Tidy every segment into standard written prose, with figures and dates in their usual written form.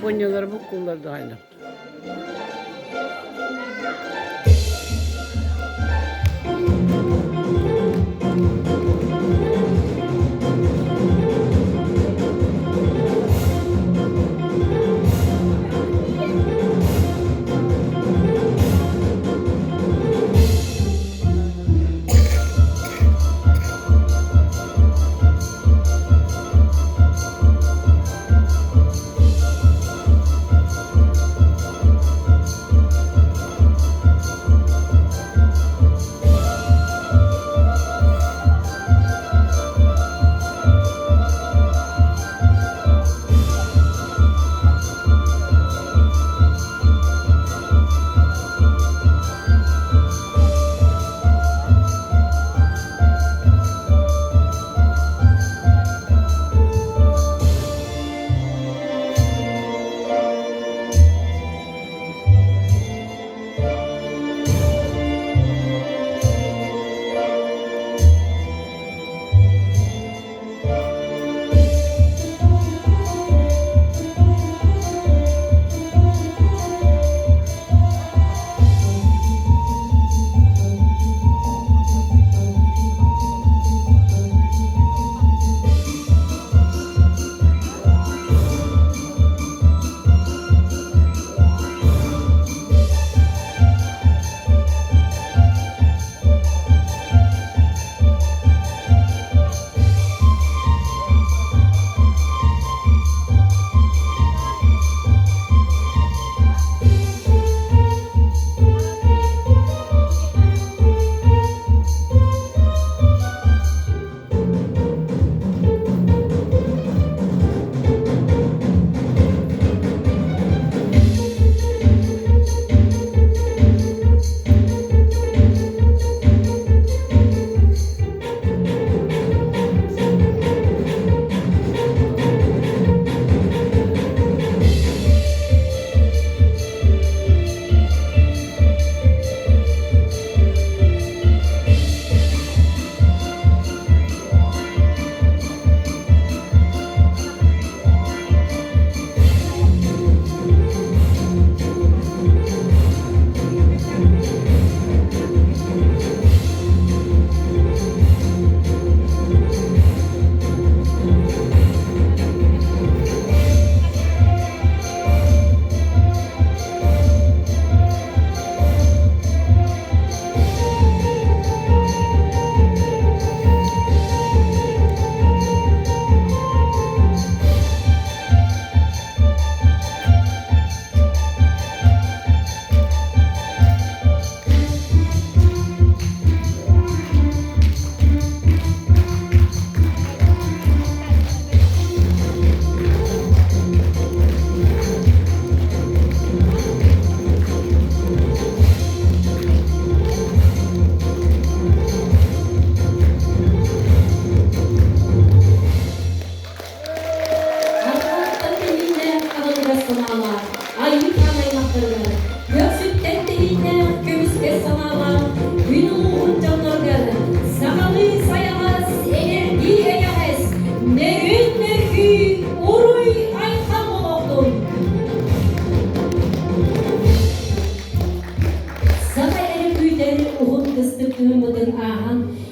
Понялар букулар дайна.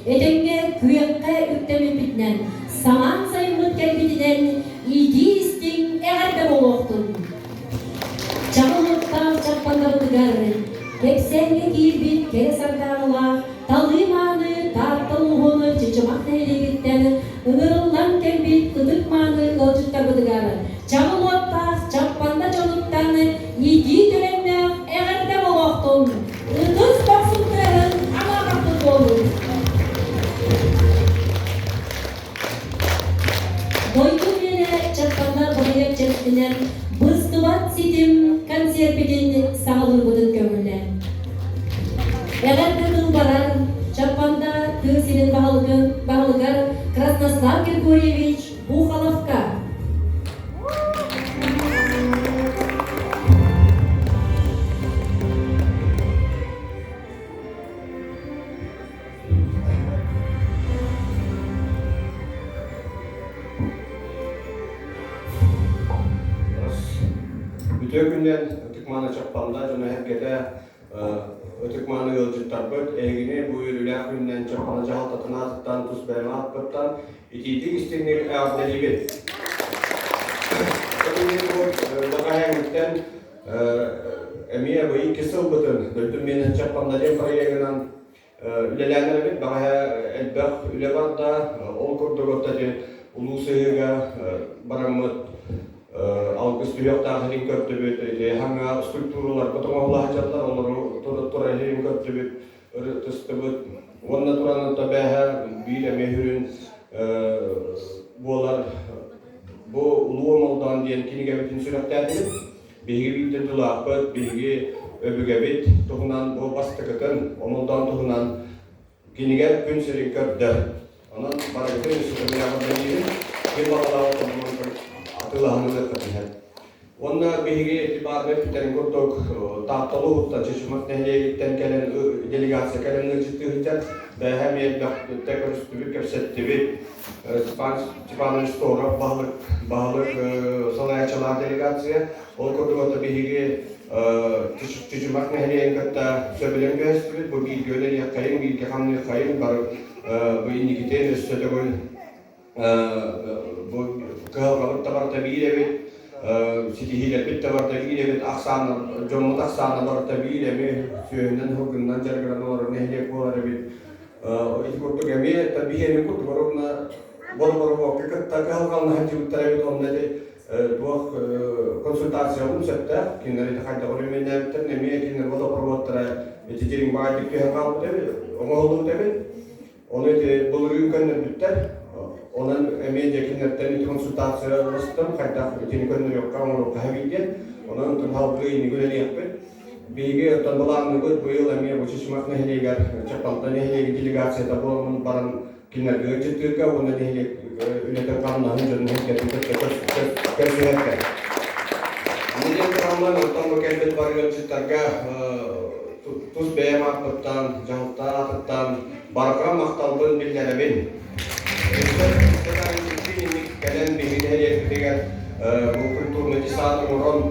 Edenge kuyakka üktemi bitnen, saman sayımlık gelbidinen, iyi istin eğerde boloktun. Çamlıkta çappanları tıgarın, kepsenle girbin kere sardarıla, talıymanı, tartalığını, çıçımak neylegitten, ınırıllan kembit, tıdıkmanı, kılçıkta bıdıgarın. Çamlıkta çappanda çoluktan, iyi dönemler eğerde boloktun. Kız baksınların, ama baktık olur. Doydum yine çatkanlar buraya çektiler. Bızdıvat sitim konserpedin sağılır budun kömürler. Eğer kırdıl barar, çapanda tığsinin bağlıgar Krasnoslav Grigorьевич Buhalovka. Ütüğünden ötükmanı çapanda jona herkete ötükmanı yolcutarbıt egini bu ürüler günden çapana jahaltatına atıttan tuz beyma atbıttan ititik istinir ağabeyibet. Ötükmanı bu bakayamitten emiye bu iki sılbıtın ötükmanı çapanda diye parayagınan ülelenler bit bakaya elbaq üle var da ol kurdugotacı ulu sığıga baramıt algıs tüyakta herin köptübüt hanga skulpturalar botomoğla hacatlar onları tora herin köptübüt ırıtıstıbıt onna turanı tabeha bile mehürün bular bu ulu olmadan diyen kini gebetin sürekli bilgi bildi dulaqıt bilgi öbügebit tuğunan bu bastıkıtın onuldan tuğunan kiniger gün serin köptü onun barakıtın üstüne yapmadan yiyin bir bağlağı atılağını katılır. Onlar bilgi itibarı biten kurtuk tahtalı hutta çeşitmek nehiye gitten gelen delegasya gelen ciddi hüccet ve hem yedek tekrar üstü kepsetti bir Çipanın sonra bağlık sanayacılar delegasya ol kurtuk bilgi çeşitmek nehiye engette söbelen gösterdi bu bilgi öyle yakayın bilgi hamle kayın var bu indikiten üstüde bu kahvaltı tabar tabii evet sitihiyle bit tabar tabii evet aksan jomu aksan tabar tabii evet suyundan hukundan jargran olur nehle kolar evet ikut gemi tabii yani ikut boruna bor vakit kahvaltı hacı tabii onunla de bu konsultasyon septa kinleri takayda oraya ternemiye kinler bodo promotra eticerin bağlı bir kahvaltı tabii ama oldu tabii onu de bulurun kanı biter onun emeğindekilerden konsultasyon bastım, hatta bütün konuları yok kamu kahviyken, onun tüm halkı ini göleri yapıyor. Bilgi tanıdılan bu yıl emeği bu çeşitmek nehliğer, çapalta nehliği delegasya da bu baran kinler görücütür ki onu nehliği ülkeden kanunların canını hekketin kesinlikle. Neden kamular ortam mükemmel varlıcılarga tuz beyamaklıktan, cahıltatlıktan, barakam maktalbın bilgilerin. Sekarang ini kalian bikin hadiah ketika bu kultur medisat orang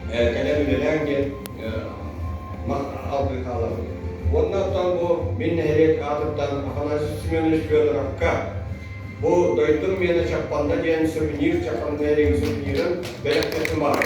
kalian bilang dia mak alter kalam. Warna tanpa min hadiah atatan apa nasi sembilan rakka. Bu doitum yana çapanda diyen souvenir çapanda yang souveniran banyak terkembang.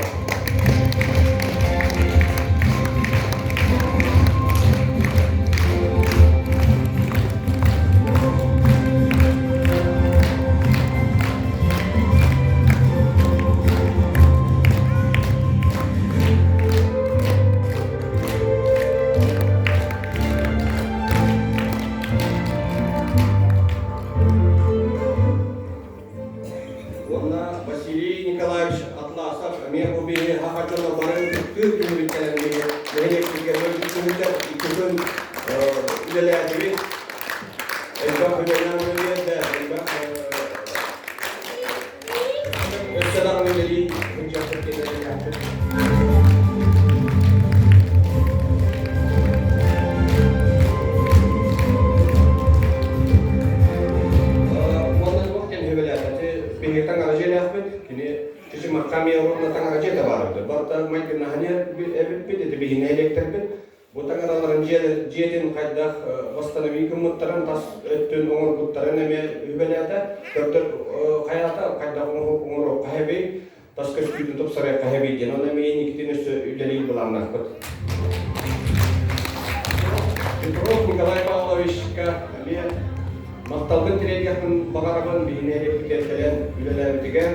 Kami orang datang aja tabar, berta main kena hanya beda bihin elektrik. Bukan orang jadin kadang wastanami kemutaran tas tun orang putaran neme ibadah dokter kayata kadang orang kahebi tas kesulitan untuk seret kahebi jenon neme ini kita nus jadi belam nakut. Terus mengalami pawis ka lihat maktal kan tidak dia pun bangarakan bihin elektrik kalian ibadah tiga.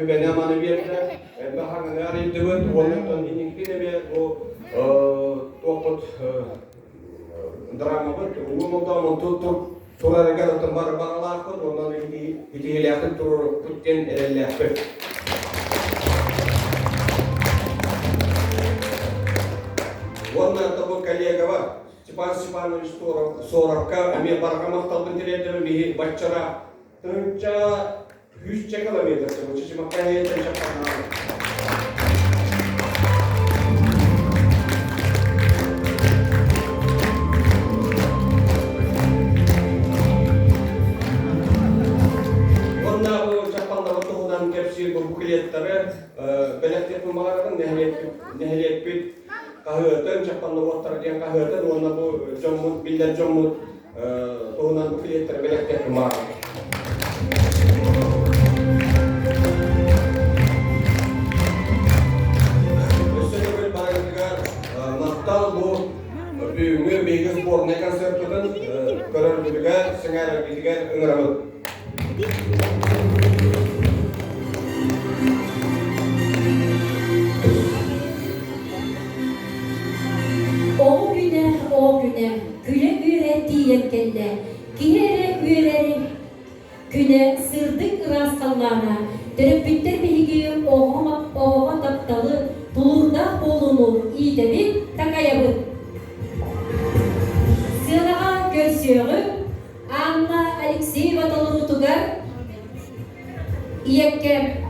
Benaman biarda, bahkan hari itu wanita ini kita biar waktu drama itu, umum tahu untuk turun negara tempat berlaku, wanita ini lihat turun putin lihat. Wanita tahu kali agak cepat itu sorak ka, kami para kamu tahu pentilnya lebih bacara Tınca 100 kilometre bu çiçekten yeter çapana. Onda bu çapanda otuğundan tepsi bu kuliyetleri belirtip numaradan nehliyet bit kahvetten çapanda otuğlar diyen kahvetten onda bu jommut bilden jommut otuğundan bu kuliyetleri belirtip numaradan. Bu büyüğünü bilgi sporuna konsertinin görevlülüğe sınır bilgiler önemli. O güne, güle üretti yelkende, kiyere üyeri, güne sırdık rastallarına, dönüp bitter bilgiyim oğuma taptalı, bulurda olunur, iyi de bir takayabı. Sırağa görsüyoruz, Anna Alexeyeva Tolutugar, İyekke.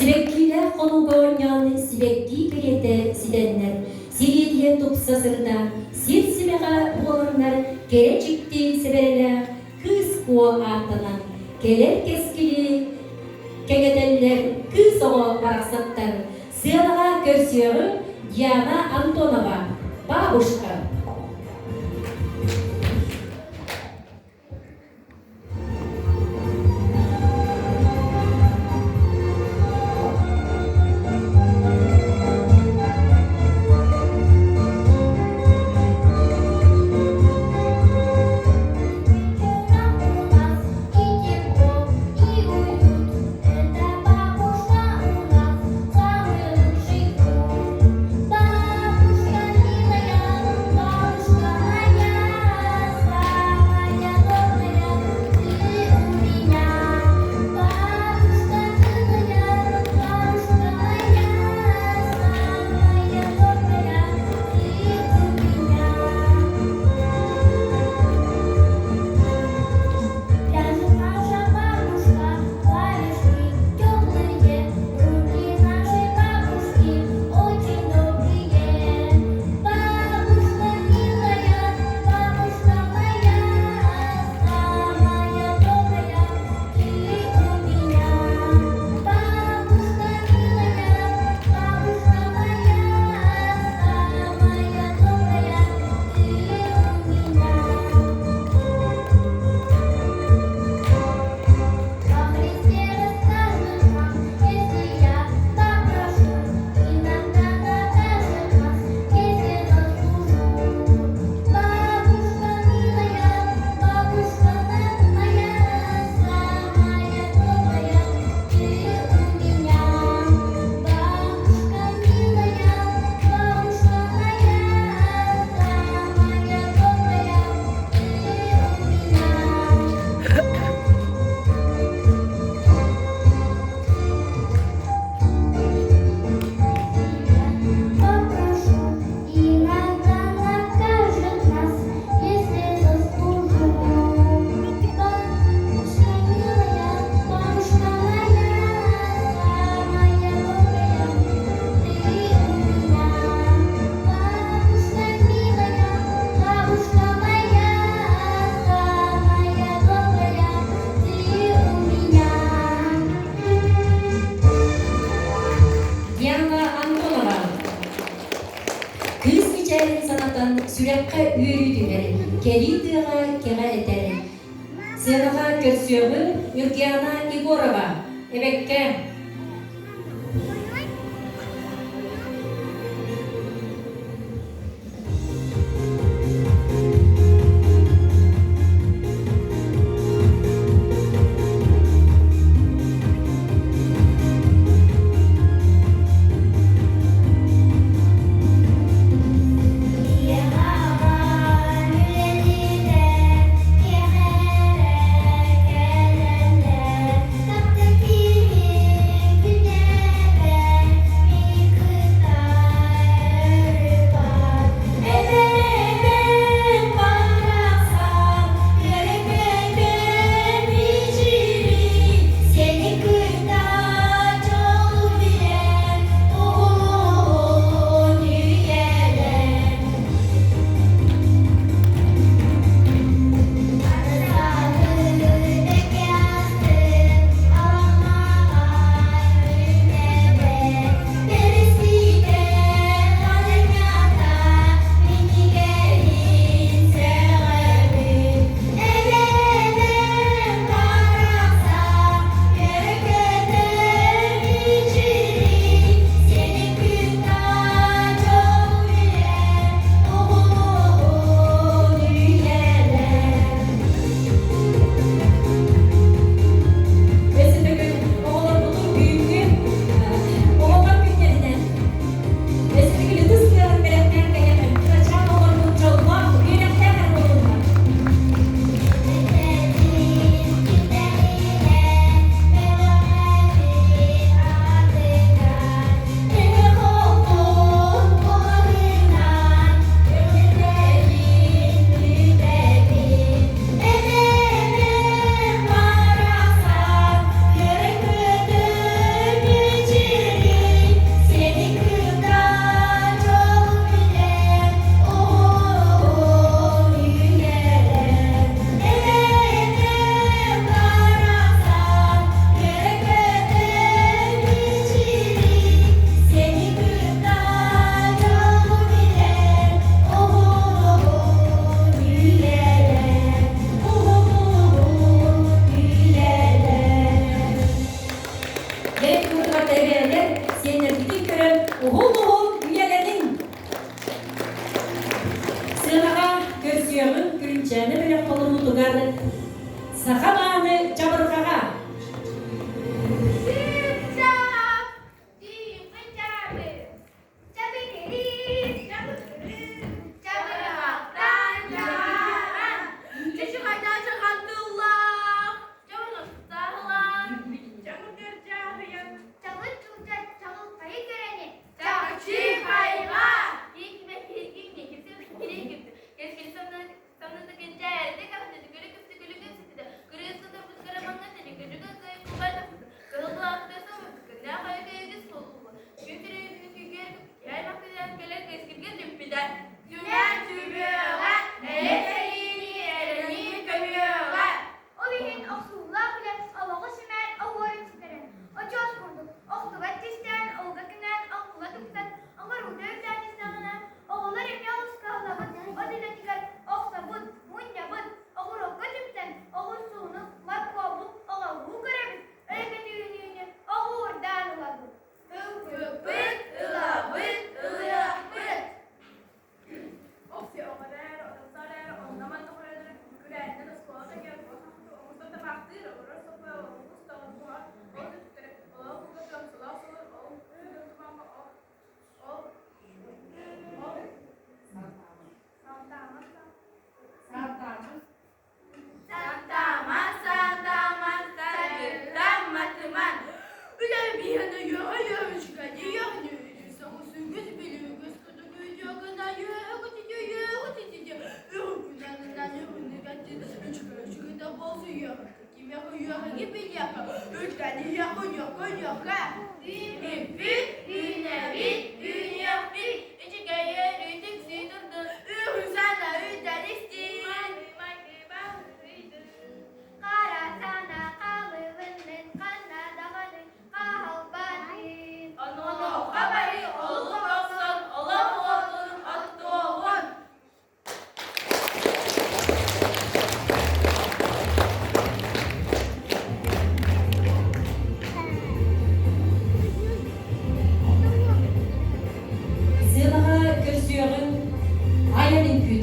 Sibekliler konuga oynayan sibekli bilete sidenler, Siriyediye topsasırda, sirsimeğe olanlar, kere çıktı sebereler, kız kuva artanan, keler keskili, kegedeller, kız oğa paraksatlar, sığınağa görsüyor, Diana Antonova, babuşka. Ülkenin sanatan sürekli üyüdüleri, kelidığına kere eteri. Sığınağa körsüyordu Ürgiyana Igorova. Ebekke.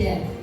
келер.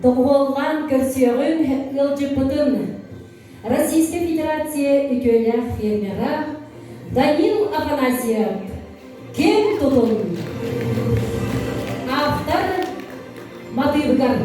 Тоғолған көрсеғін ылжыпытын Российская Федерация үкөлер фермера Данил Афанасьев кем тұтын. Автор Матыргар.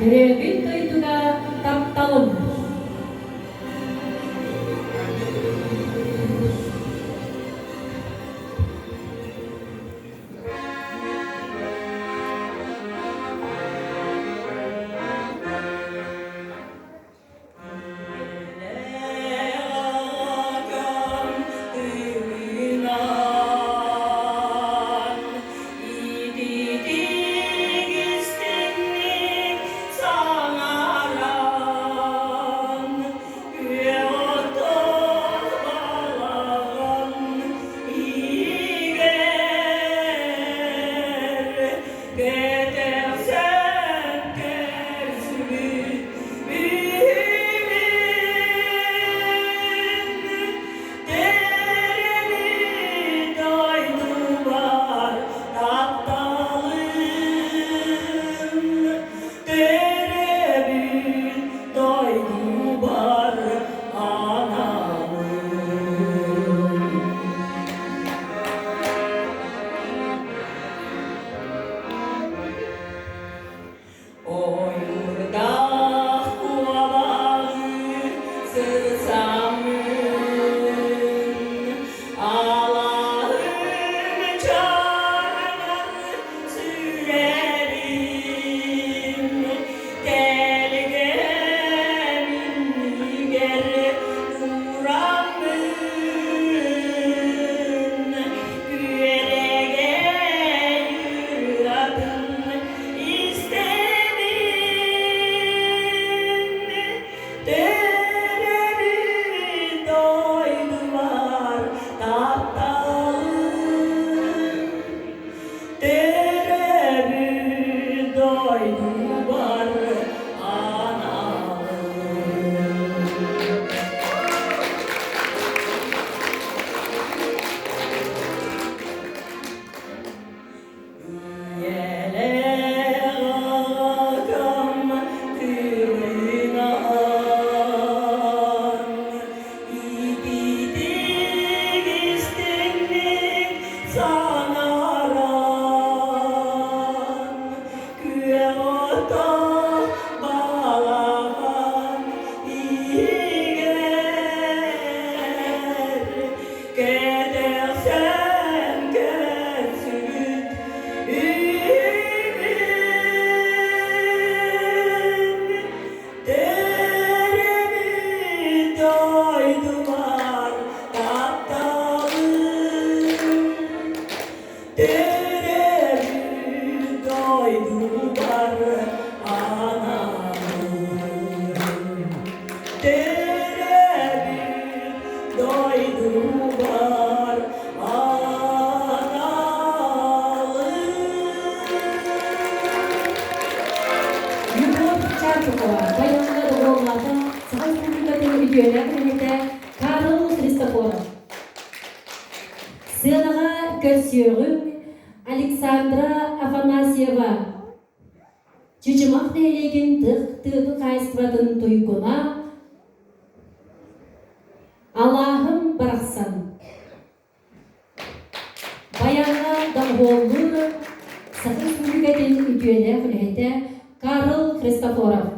Төрөгүн тойдуга тапталым. Сыйныға көрсөөрүн Александра Афанасьева чучумак нейлеген тықты кайсыбатын туйгуна Аллахым барақсан. Баянға даңғоллы Сақын Сүргетін үтуелі күнәйті Карл Христофоров.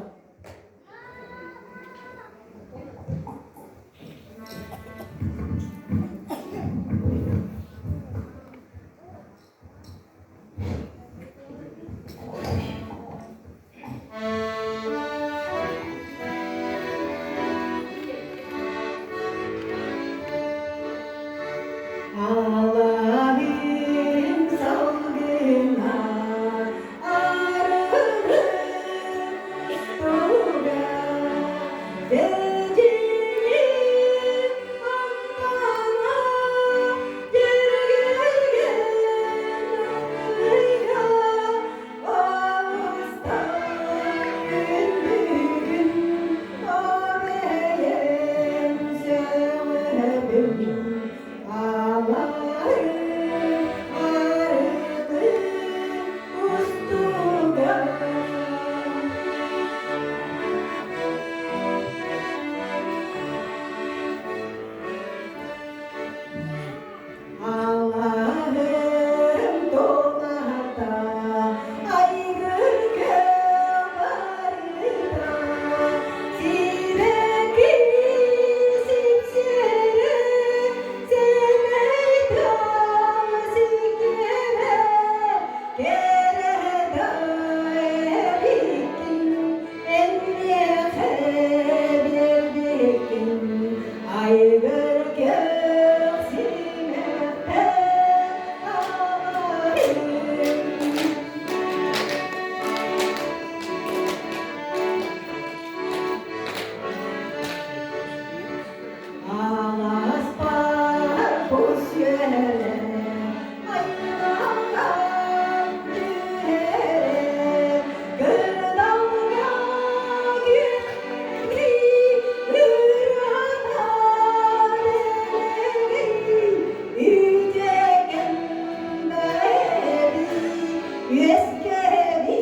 Meskeri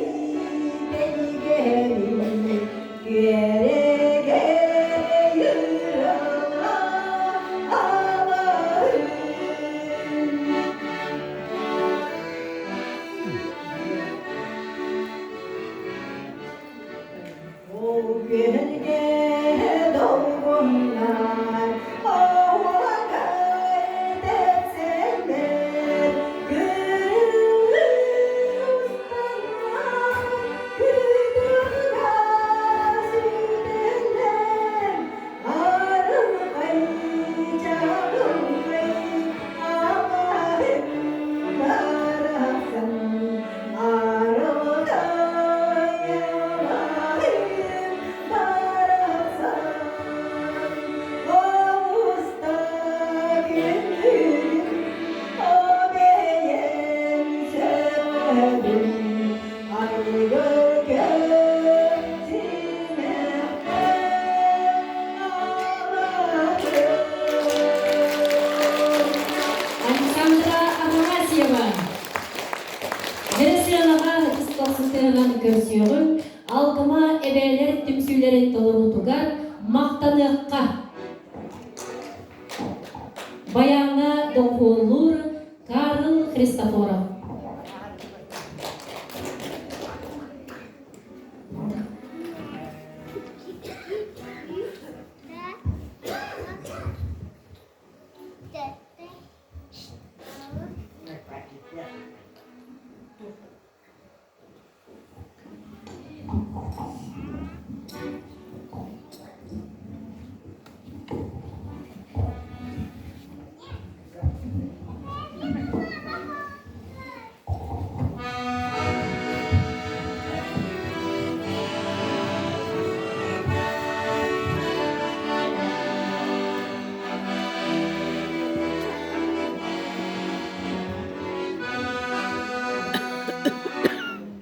deli geri gere gere yürü Allah'ım. O gölge dolgunlar hava kaydetsenler gönül ustanlar güdür gazüdenler arım ay canım ay Allah'ım bıraksın arım ay Allah'ım bıraksın o usta gönlüm o beyen sevdim ay gölgesine ağladım. Александра Афанасьева. Вересиялага кысталсыздыгынан көрсөөгүн алкыма эбээлер түмсүйлерин толорутугар мактаныкка. Баяна дохоллур Карл Христофоров.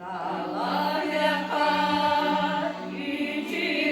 Dağlar yakar, yücü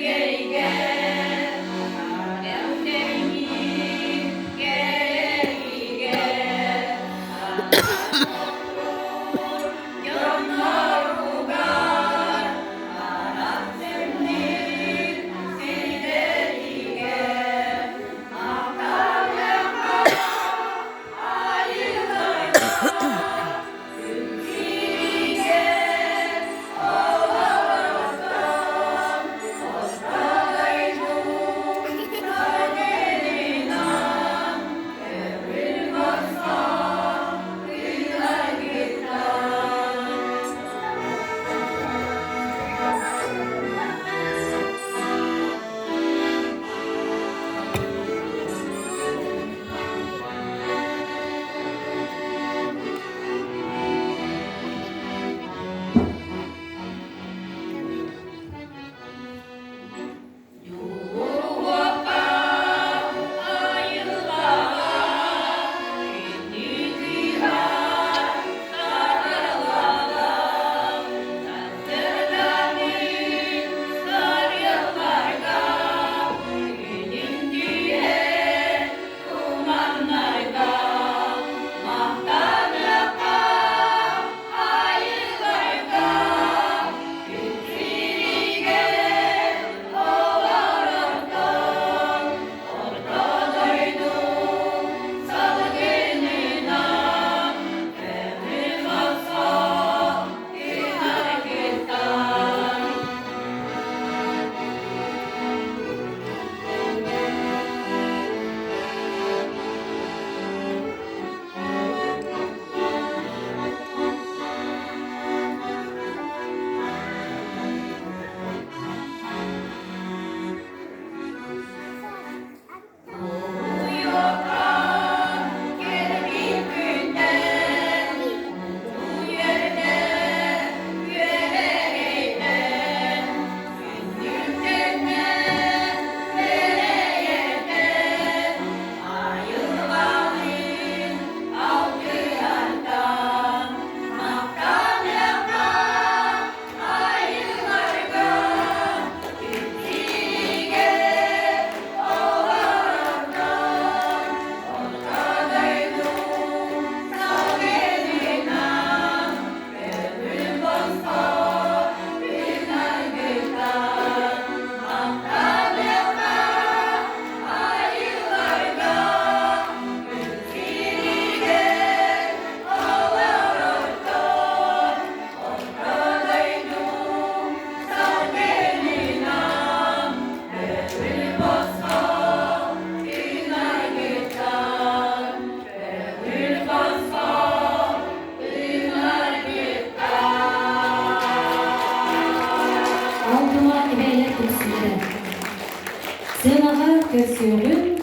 versiyonu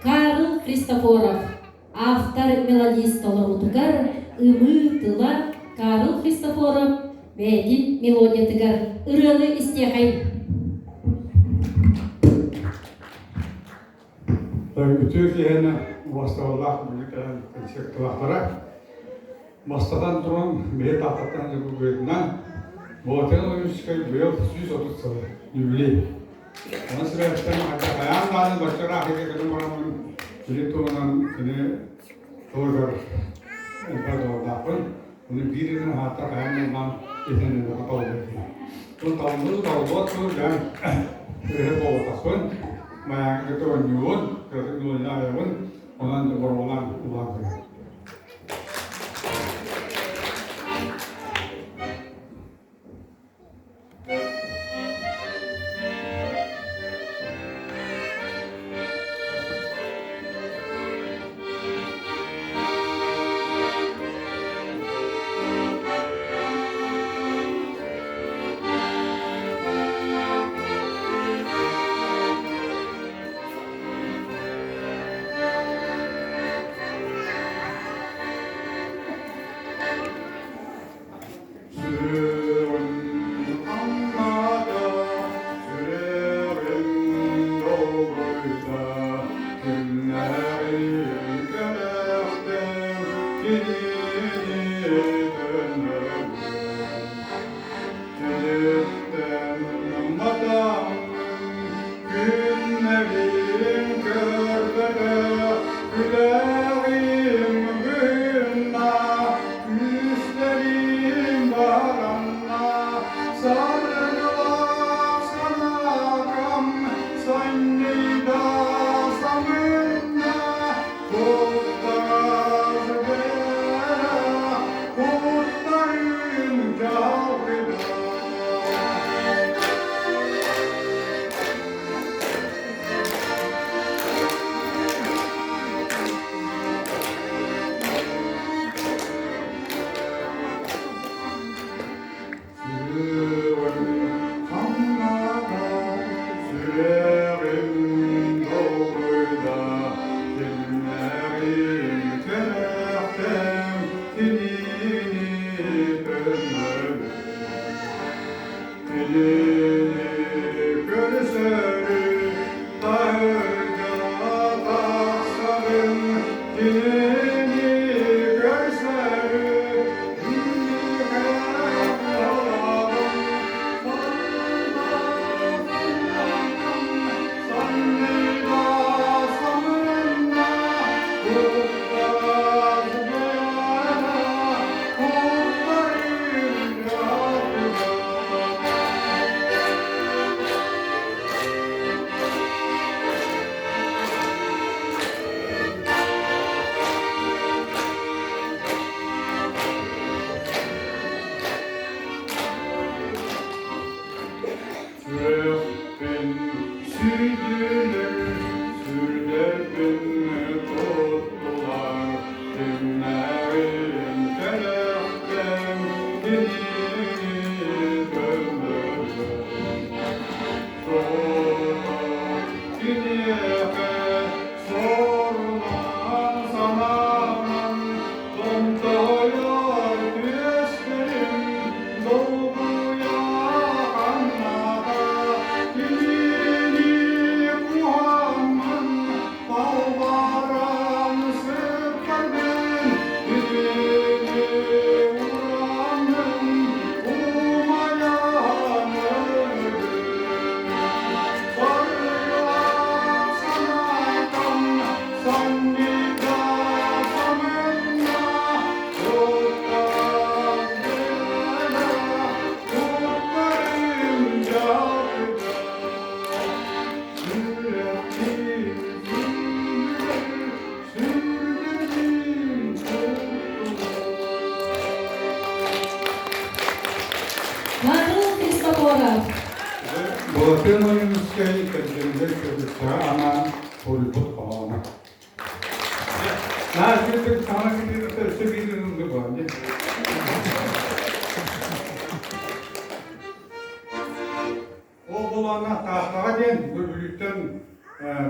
Karl Христофоров. Автор мелодист олорутугар ымы тыла Карл Христофоров бәдил мелодия тыгар ыраны истехай. Ütüyene vastavallah birlikten sektorlara Mastadan duran bir tahtattan yapıldığından bu otel oyuncusu bir yıl 130 sene jubiley. Ona sıra işte hayatlarını başlara hakikaten kadınların birlikteğinin ini doğrular doğrular. Onun birinin hatta hayatlarından izinin kapalı oldu. Bu tavırlı tavırlı yani hep oldu. Mà cái tôi nhún rồi cái người ra vẫn còn ăn còn làm rồi.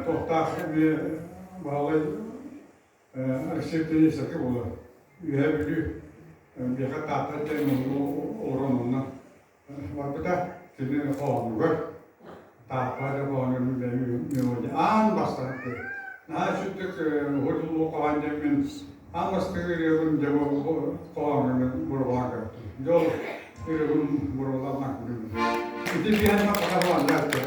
tohtak bir bağlı reseptini sakı olur. Üye bilü bir kat tahta oran ondan. Vakti de şimdi falan var. Tahtada falan bir an bastı. Nah sütük hurlu kavancamin anlaştığı yerin cevabı kavancamin buralarda. Yol yerin buralardan kuruyor. Şimdi bir yana kadar var zaten.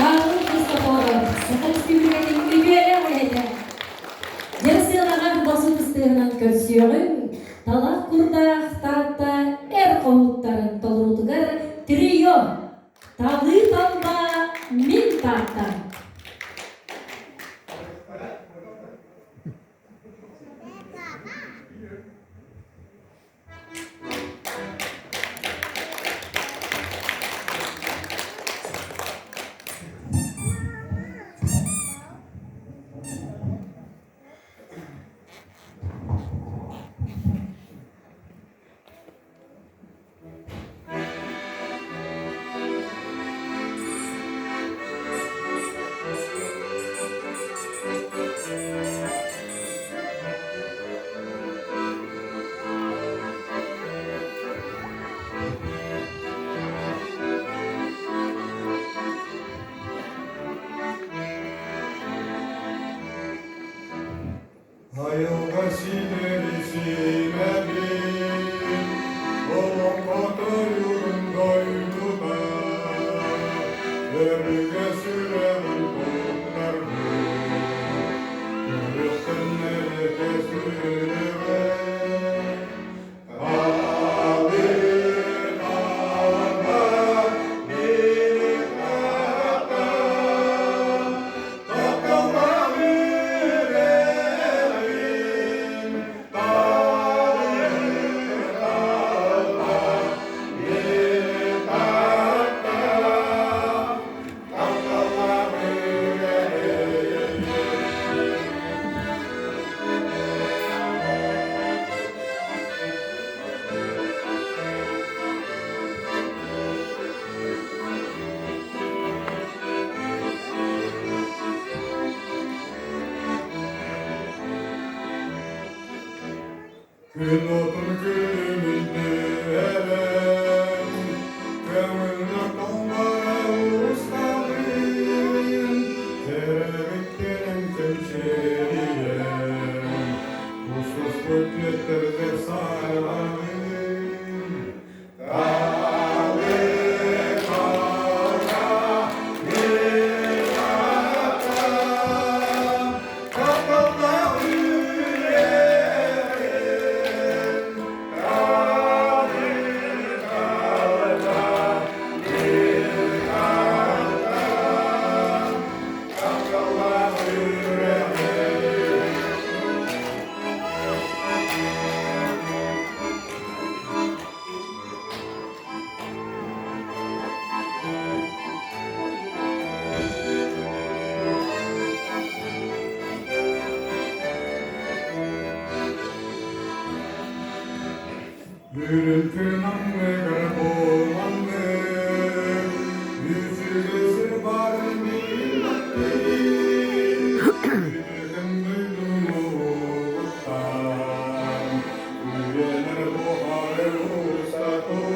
Karl Kristoforov, Sakal Республиканың üyeli oyaydı. Yarısılanan basın ıstığından körsüyorun, talak kurdağ tahta er komuttарын tolrutugar trio, talı talba min tahta. Gün otur gülümüzdü elem, gönlüne tombara ustalım, terebekkenin temşeriyem, usus köklettirde sararım. Gürültün anne garip anne, yüzügesi var milleti, yüzüm duydum oğuttan, üyeler buhare ustatur,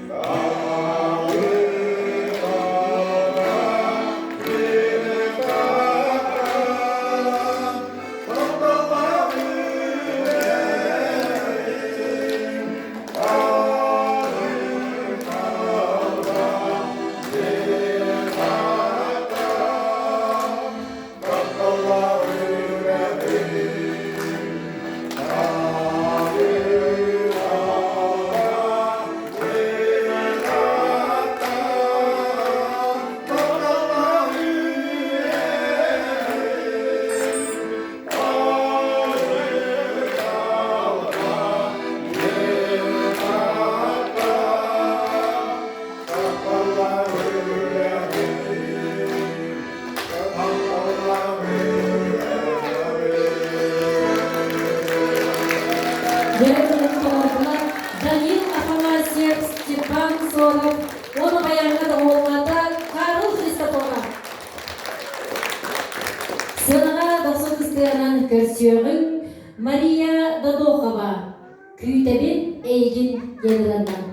kahve kahve, bile kahve, toprağa Yerden tarafından Danil Афанасьев, Степан Солов, onu bayanlar olmadı Karl Христофоров. Sığınağa 9 tığınan körsüyorun Maria Dodokova, Küytebin Eygin Yeliran'dan.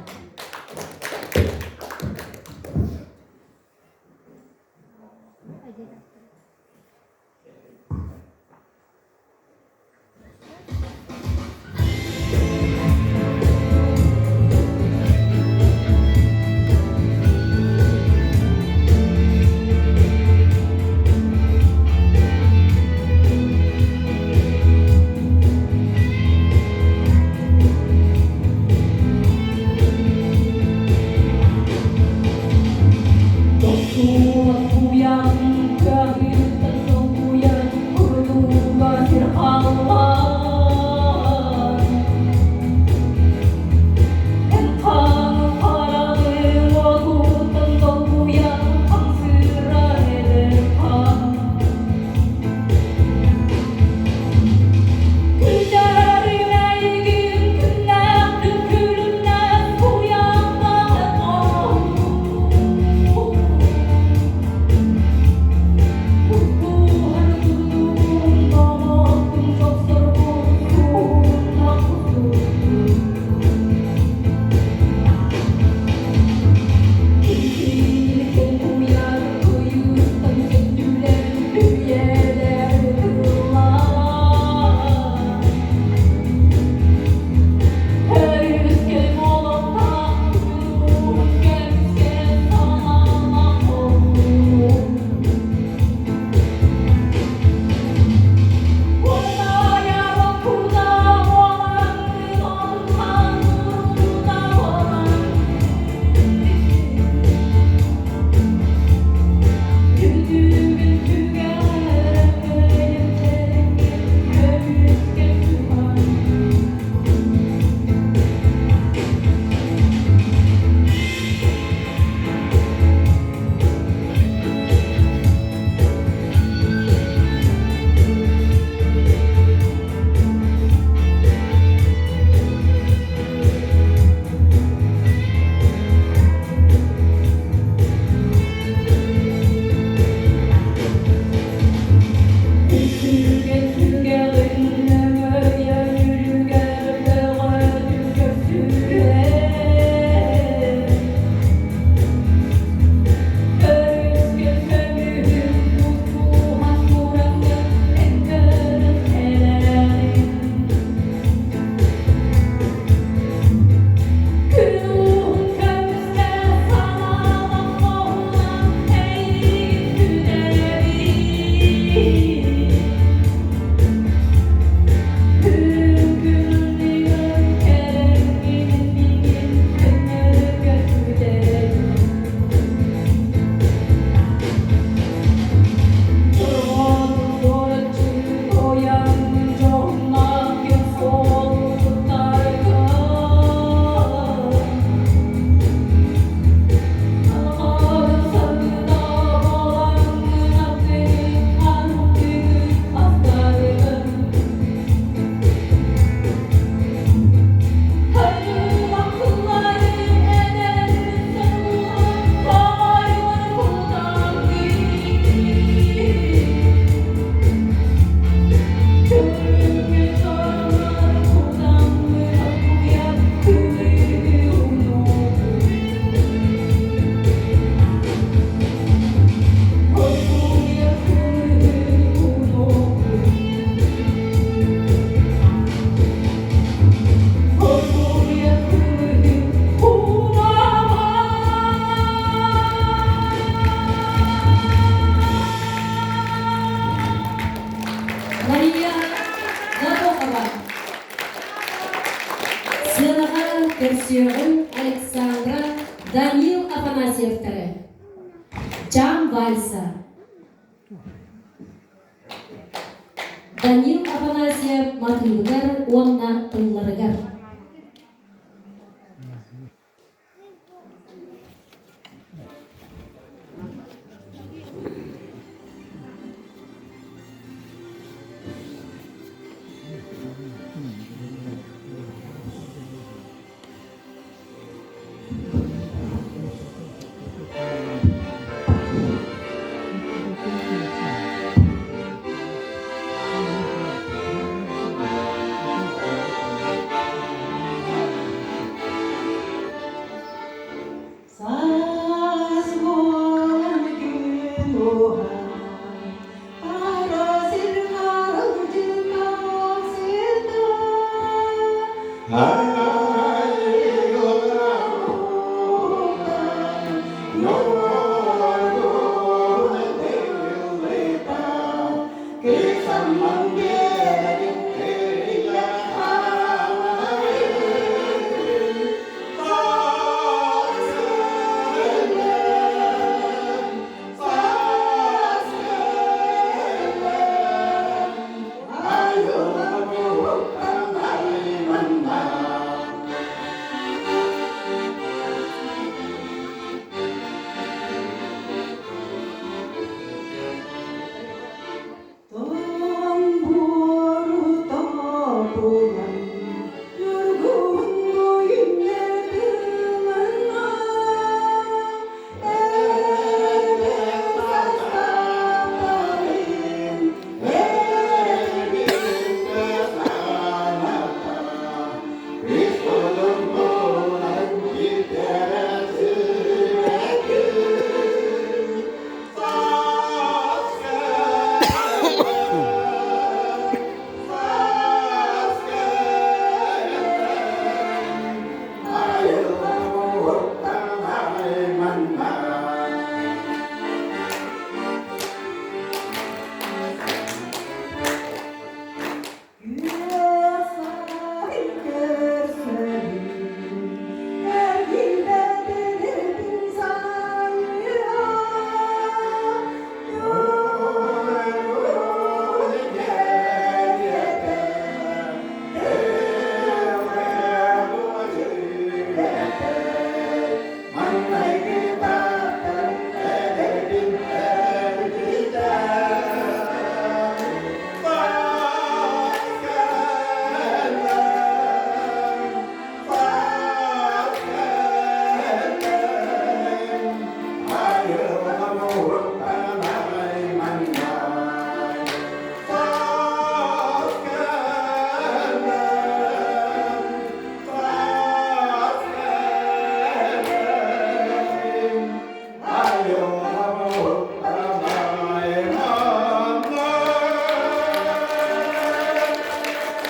Афанасьевтары. Жан Вальса. Данил Афанасьев матылыгар, онна тылларыгар.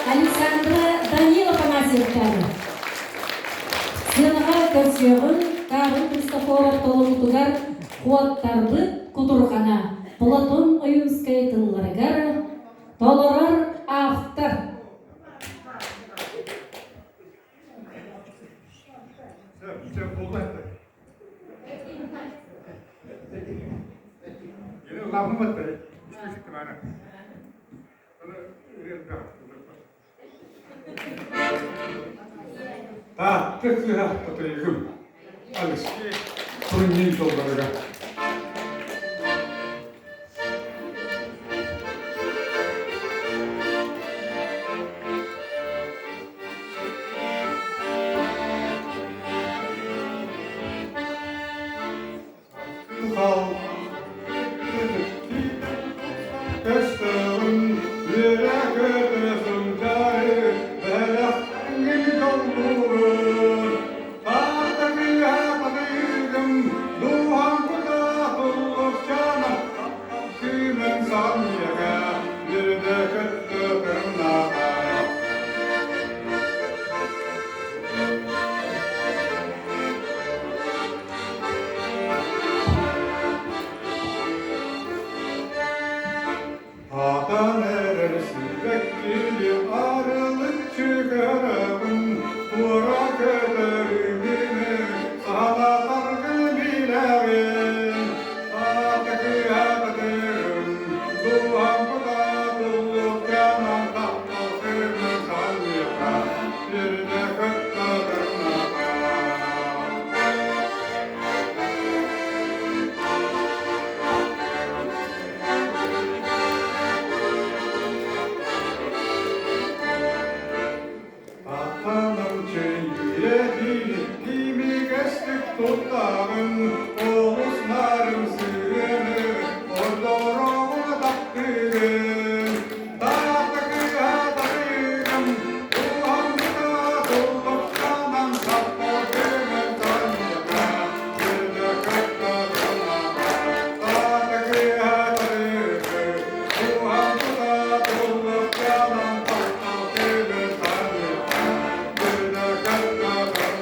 Александра Данил Афанасьевтары. Сыйныга көрсөгүн Карын Христофор толумутугар куаттарды кутурхана Платон Уюмская тылларыгар толорар автор. 뜻이야, 또 이금 알겠어. 그런 일도 말이야. Tuttavın oğuzlarım seni Orduruğuna takdirin Dağdaki hatarım Uhamda dolup kanan Sapma benim tanrıma Yine katlarına Dağdaki hatarım Uhamda dolup kanan Sapma benim tanrıma Yine katlarına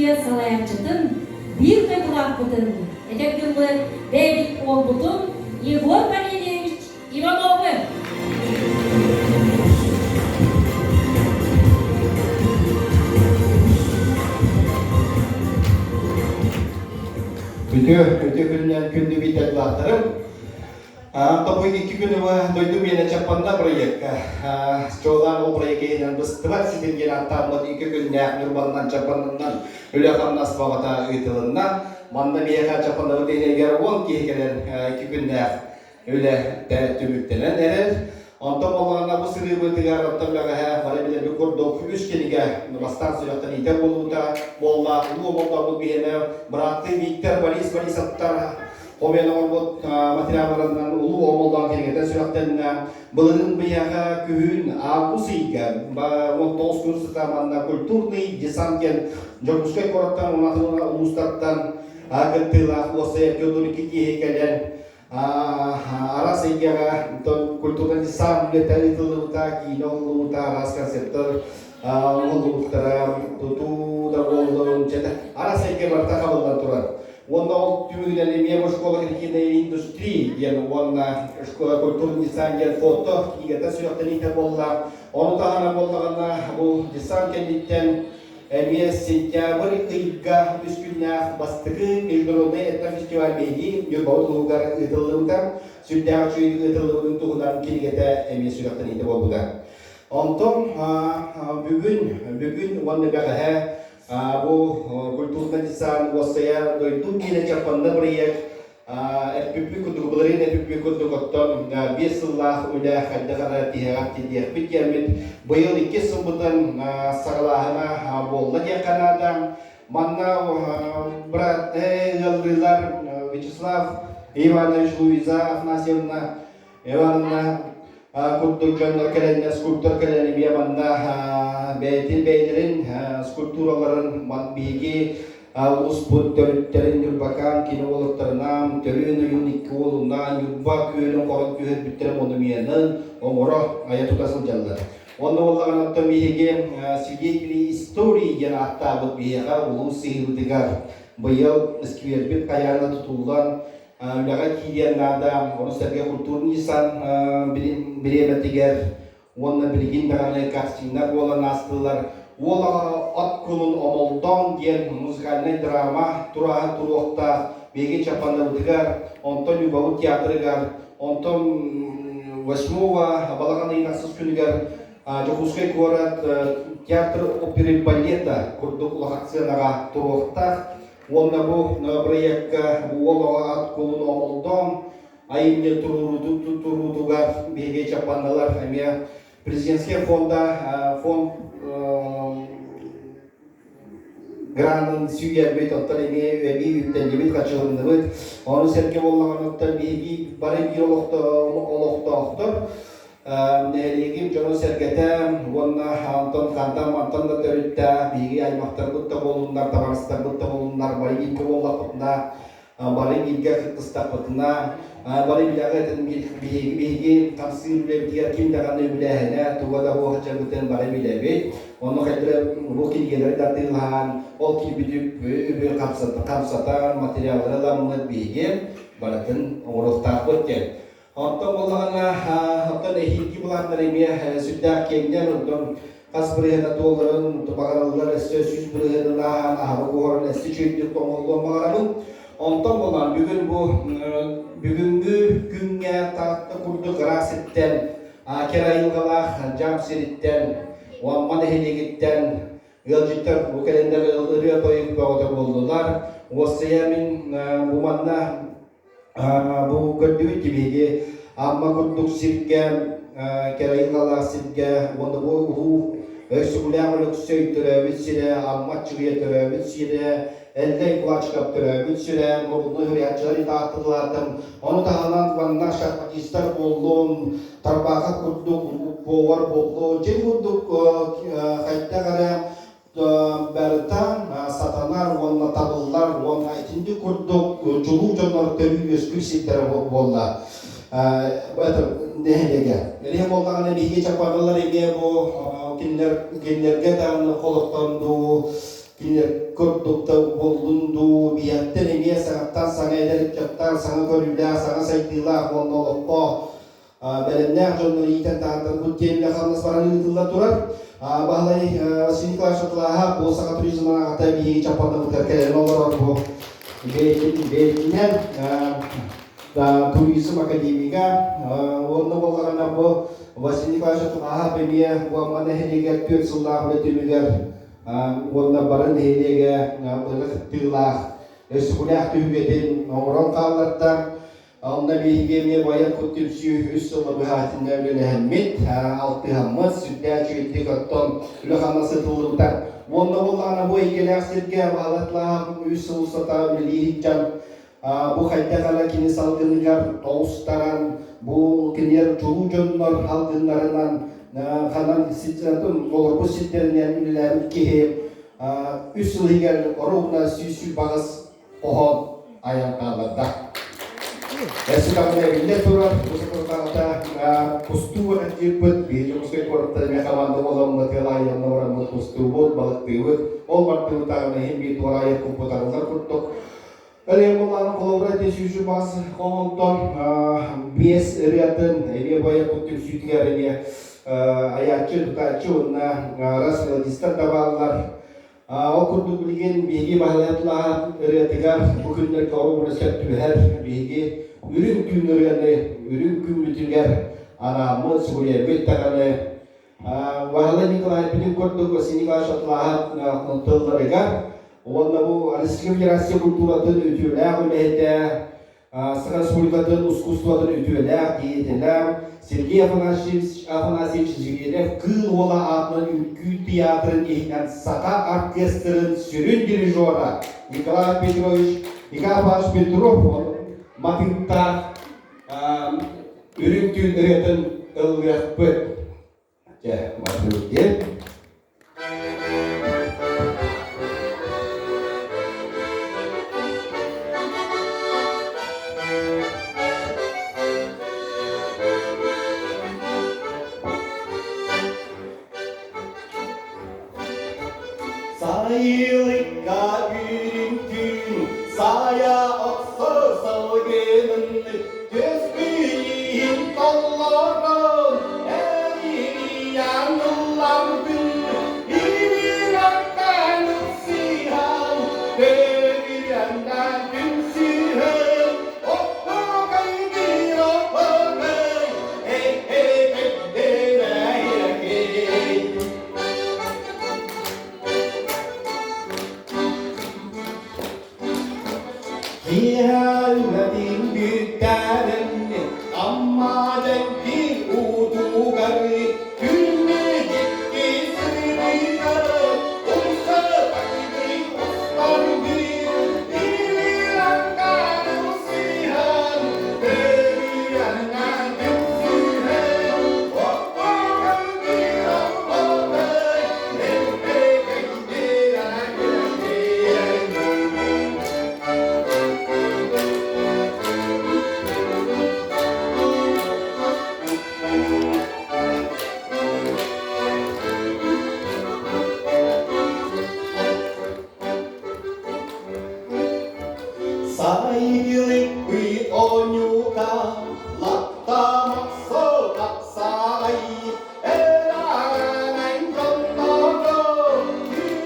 Россия салаячытын bir кайтылаппытын. Этекгілі Дэвид Олбутун Егор Валерьевич Ивановы. Өте күнді бейтәді лақтырым. Тобой 2 күні дойду мені чапанда проектка. Жолдан ол проектенен бұстыват сиденген аттамын 2 күніне Нұрбаннан чапанынан өлі қамнас бағыта ұйтылында. Манда мейқа чапанда өтейнегер 10 кейкелен 2 күніне өлі түбіктенен әрір. Онтан болғанда бұл сыры бөлтігер оттамдағы бары біле бір көрдік 3 кенеге бастан сұяқтан итер болуыта болла. Ұлы болда бұл бейіне бұратты Виктор Борис аттар Омен орбот материалlarından ulu omoldan kelgeten sürektenine Былырын бияға күн авгусыйга 19 күн сытаманда культурный десанткен Жоргушкай кораттан онатылына улустаттан агыттыла осы көлдөрікі кейекелен арасыйгаға культурный десант білетәрітілуыта кейнолуыта арас концерттер олуыттара тутуда болдырын арасыйга барта қабылдан тұрар. Онда ол түмігінен емеу школа кіргенде индустрии, ген онна культурный дизайн ген фото, егерді сүйіқтен ете болда. Оны тағана болдағанда бұл дизайн кендеттен әме сентябрь ұйға үскүнне бастығы международный этнофестиваль бейді Юрбауд лугар ұйтылығында, сүрдәғі чүйді ұйтылығының тұғынан келгеті әме сүйіқтен ете болда. Онтон бүгін онны бәғі bu kulturna dizайн wasaya doydu yine Japan'da proyek FPP kudurguların FPP kudurgottan 5 yıllar öyle haddagara tiharat diye bitkermit bu yıl 2 yıldan sağlahına bolla diye Kanada manna brat yıllar Vyacheslav Ivanovich Luiza Afanasyevna Ivanovna Kurdurcanlar kalende skulptör kalende bir yamanda Beytil beylerin skulpturaların bilgi ulus törütlerin yurbakan kinoğuluklarından törüğünü unik oğlundan yurba köyünün korun köyün bütlerim onu miyenin omura ayet tutasın canlar. Onu oğlan attım bilgi свидетели истории yana hatta bu bilgi ulus sihirdigar. Bu yıl eskiyelbet kayağına tutulan Ulaga kiyanlarda onu serge kulturun insan biremetiger onu bilgin dağını kastinler olan astılar ola at kulun omoldan diyen müzikaline drama turahan turuqta begi çapanda udigar onton yubavu tiyatrigar onton Восьмого балагана инаксыз күнігер Жохускай город театр оперы балета курдук лохакциянаға туруqta Онда бұл проектка олаға ат қолын омылдан айымне тұрудуға беге чапандалар әме президентский фонда фонд гранын сүйер бет оттар әме өбей үттен дебет қачылымды бет оны сәрке болған оттар беге бары бір олықта оқтар Нәлегім жоны сәргеті, онына антон қантан да төрітті, бейге аймақтар бұтта болуындар, табарыстар бұтта болуындар, бары келгі болақ бұтына, бары келгі қыттыстақ бұтына, бары білігі әтін бейге қамсың білебітігер кемдіғаны біләхіне, туғада оғыча бұтын бары білебет. Оны қайдыры бұл келгелері датылған, ол келбетіп өбір қамсатан материалдары ламынат бейге баратын оңырықтақ бұткен. Ondan bolağına, ondan ehilgi bulanlar eme süddağ kemden ondan kas bırığına doların, bağırlılar süz bırığına ahı koğarın esti çöydük toğulluğun bağırın. Ondan bolan bugünkü günge tatlı kurduk rasitten, kerayılgalaq, jam seritten, oamman ehelegitten, Gılcıklar bu kalender ırıya toyup bağıda boldular. Osaya min bu manna bu gördüğü gibi amma kurduk sirke kerayıngalar sirke onda bu öksümlüğümlük söydüre vitsire amma çıgıyetire vitsire elden kulaçkap türe vitsire morulu hüriyatçıları dağıtırlardım onu da halan vanna şartmakistar bollum tarbağa kurduk boğar bollu cem kurduk kayıtta gara Bertan satanar onunla tabıllar onunla ikinci kurduk çuluğu canlar tabi özgür siktere bolla. Nehelege. Nehelege bollağına bilgi çaparlar ege bu kinlerge dağını koluktandu Kine kurdukta bollundu biyatten emiye sanattan sana ederip jattan sana görüldüler sana saytılar onunla olukko belenler jonları iten tahttan bu temle kalmas baran ıdılla durar bağlay siniklar şatlaha bu saka turizmana kata bir çapanda bu terkelerin olur bu beytinden da turizm akademika onunla bollarına bu siniklar şatlaha bemiye bu amana hediye tür sıllah ve tümüger wonna baran hedege tilah eskulah tühbedin orang kallardan onna bihige bayan kutim sü üsula bihatin nevle hemmet altı hammas südya çüyettik atton ülhana sıtılırdan wonna bollana bu ikele sirge balatla üsul sata milihicam bu hayta kala kini saldırılar toğustaran bu kinyer çulujonlar halkınlarından kanan sitratun olur bu sitlerden ünlüler ki üsul higer oruna süsü bağız pohon ayam kalada. Sekarang ini turun musuh kata postur jeput bi musuh korta me kawan do malam matela yang orang postur balat tiwut all waktu utang ne bi tuara komputer ngar kutok kali mulan kolaborasi süsü bas konton BS riatan ini bayar kutuk sütigar ini ayatçı tutacı na rasmi distan taballar okurduk bilgin bilgi bahlayatla riatigar bugünler kavru resep tüher bilgi ürün bütünler anamı suya betakale bahlayni kalay bilim kurduk vesini kaşatla kontrollergar onda bu aliskivlerasya kulturatın ütüler mehte Sekarang sekolah uskustuatın ütüler diyeteler Sergey Afanasyeviç Zvirev kıl adlı ülkü tiyatrın ihnen saka orkestrın sürün dirijora Nikolay Petrov Matintar ürün tüylerin ılgıpı Matrutye Sayılıkka ürüntün saya aksa salgının Tüzgüyün kollarım Eğri yanılandın İvin akkanın sihan Devirenden tüm sihan Okku kaydır okku Hey hey hey hey hey hey Hihalladin büyüklerin amma cengi utugarı Gülme gitti sırrıgarı Umsa takdi ustan bir İvirangan usihan Devirenden tümsühen Okku kalbir okku Nefre kendiren Sayılık bir onyuka Lakta makso taksay Erangan jontono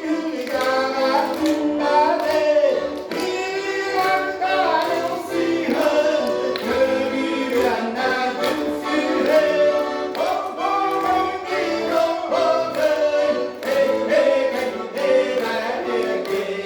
Hülgana tünnade Birangan usihan Kebirangan tümsühen Okku kaydir okku Hey hey hey hey hey hey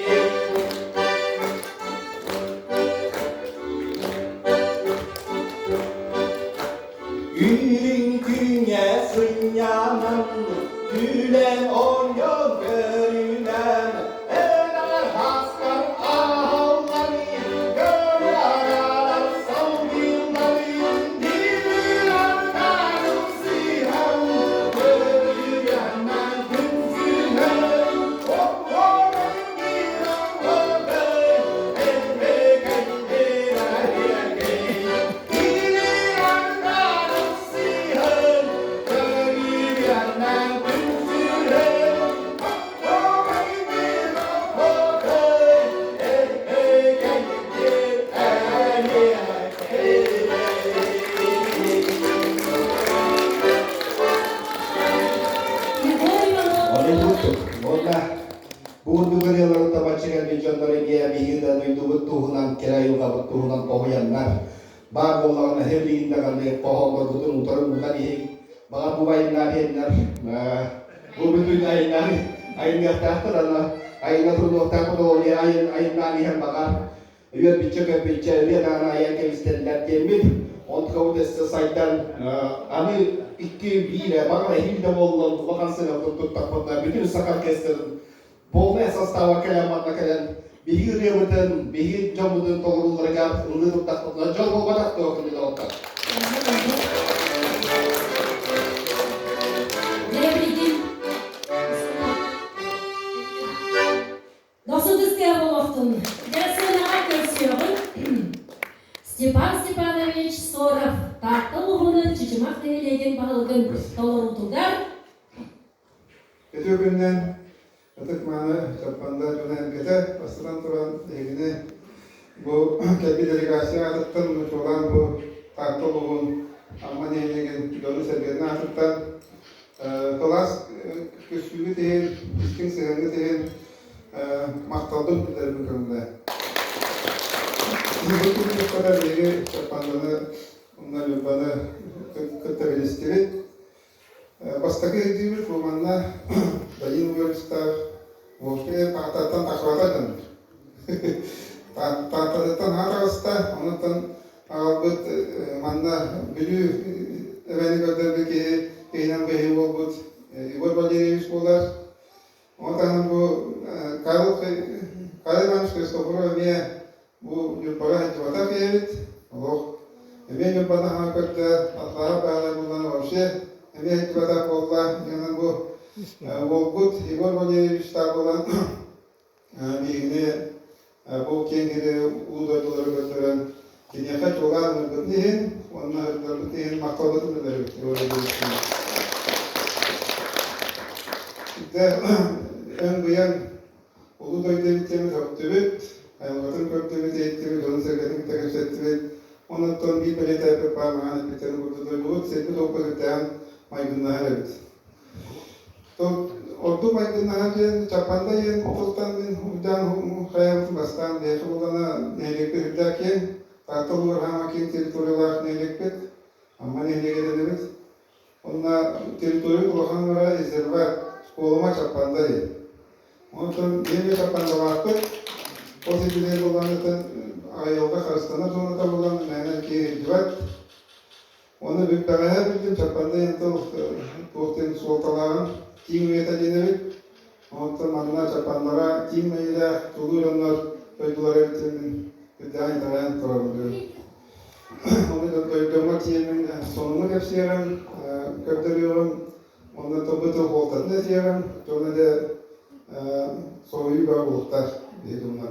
vizyonları diye bihirden uyduğu tuğunan kirayu kabut tuğunan tohuyanlar. Bağ bolağına her birinde kalmayıp pohonlar budun utarım utan iyi. Bağ bu bayınlar yenler. Bu bütün ayınlar. Ayın yaktahtır Allah. Ayın yatırın ortak da oluyor. Ayın nalihem bakar. Üyer bitçe bitçe bir ana ayın kevistenler demir. Ont kavudesta saydan abi iki bire bakar hilde bollan vakansına tutup takmatlar bütün sakar kestirin. Bolna esas tawa kelamatna kelen bihir reweten bihir jamudun togurullarga ulurup takmatlar jol bolbadak to kendila otta. Lebrigin. Dans ce disque Волохтун, Герцена Акерсиогын, Степан Степанович Соров, Тартыл ұғыны Чичимақ Нелеген бағылғын Толорутудар. Geçen günden atık manı Japon'da dönen gece basılan turan ilgili bu kendi delegasyon atıktan olan bu tartılığın Almanya'nın yolu sergilerine atıktan tolas küçüğü değil, iskin sığınğı değil maktaldım dilerim konuda. Bu kadar biri Japon'da onlar yollarını kıtabilistiri. Bastaki hediye romanlar dari universitas mungkin tatatan takwatan tatatan harasta ondan albet mana biri eveni gördüğü keynan behi olgut ibor bacaymış bolar ondan bu kayılan Christopher ve bu yurtbara hicvata kıymet Allah ve yurtbara hakikaten Allah'a bağlı bunlar var şey Emek batak Allah dengan bu wolgut ibor bagi start olan ini bu kengire udah dolar betulan kini kaç olan berdihin onlar berdihin maktabat berdihin de en bayan ulu da devletimiz aktivit hayatın aktivite ettiği don sergilerin tekrar onun ton bir belirti yapamayan bir tane burada bu sebebi dokunulan Maygınlar evet. Ordu maygınlar jen Japanda yen tostan hujan hayat bastan de solana nelektir derken tatılır hamakin teritoriyalar nelektir ama nelektir onlar teritoriyo olarak rezervat koluma Japanda yen. Onun yeni Japanda vardı. Pozitifler olanı ayolda karşısına sonra da olan neyler ki rezervat onu bir beraber bildim Japanda yanında tohten soltaların kim üyetecenleri ondan manna Japanlara kim neyle tuluranlar toydular evtimin dayan dayan durabiliyor. Onu da toydurma kiyemin sonunu kapsayan gönderiyorum. Onu topu topu oltan ne diyorum. Sonra da soruyu bağ oltar diye durumlar.